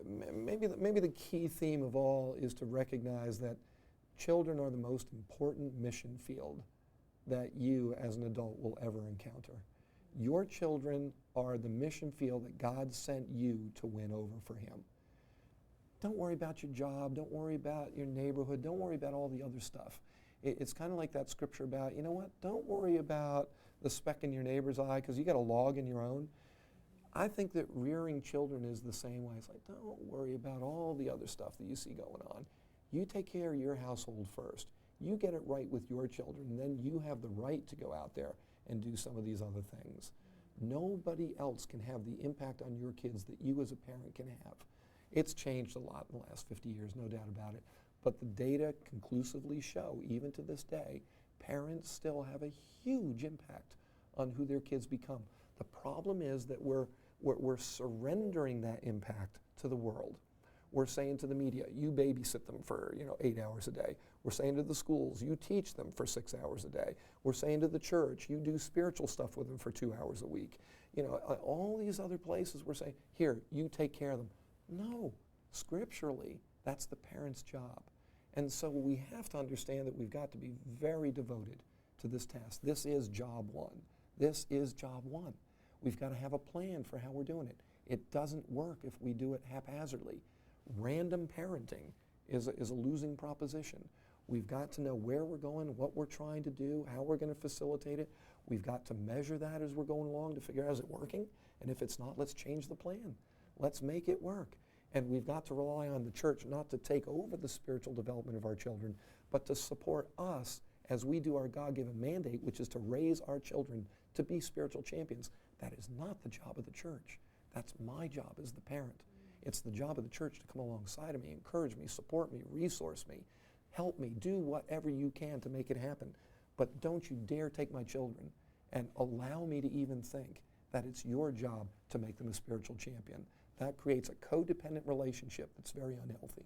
Maybe the key theme of all is to recognize that children are the most important mission field that you as an adult will ever encounter. Your children are the mission field that God sent you to win over for Him. Don't worry about your job. Don't worry about your neighborhood. Don't worry about all the other stuff. It's kind of like that scripture about, you know what, don't worry about the speck in your neighbor's eye because you got a log in your own. I think that rearing children is the same way. It's like, don't worry about all the other stuff that you see going on. You take care of your household first. You get it right with your children, and then you have the right to go out there and do some of these other things. Nobody else can have the impact on your kids that you as a parent can have. It's changed a lot in the last 50 years, no doubt about it. But the data conclusively show, even to this day, parents still have a huge impact on who their kids become. The problem is that we're surrendering that impact to the world. We're saying to the media, you babysit them for 8 hours a day. We're saying to the schools, you teach them for 6 hours a day. We're saying to the church, you do spiritual stuff with them for 2 hours a week. All these other places we're saying, here, you take care of them. No, scripturally, that's the parent's job. And so we have to understand that we've got to be very devoted to this task. This is job one. This is job one. We've got to have a plan for how we're doing it. It doesn't work if we do it haphazardly. Random parenting is a losing proposition. We've got to know where we're going, what we're trying to do, how we're going to facilitate it. We've got to measure that as we're going along to figure out, is it working? And if it's not, let's change the plan. Let's make it work. And we've got to rely on the church not to take over the spiritual development of our children, but to support us as we do our God-given mandate, which is to raise our children to be spiritual champions. That is not the job of the church. That's my job as the parent. It's the job of the church to come alongside of me, encourage me, support me, resource me, help me, do whatever you can to make it happen. But don't you dare take my children and allow me to even think that it's your job to make them a spiritual champion. That creates a codependent relationship that's very unhealthy.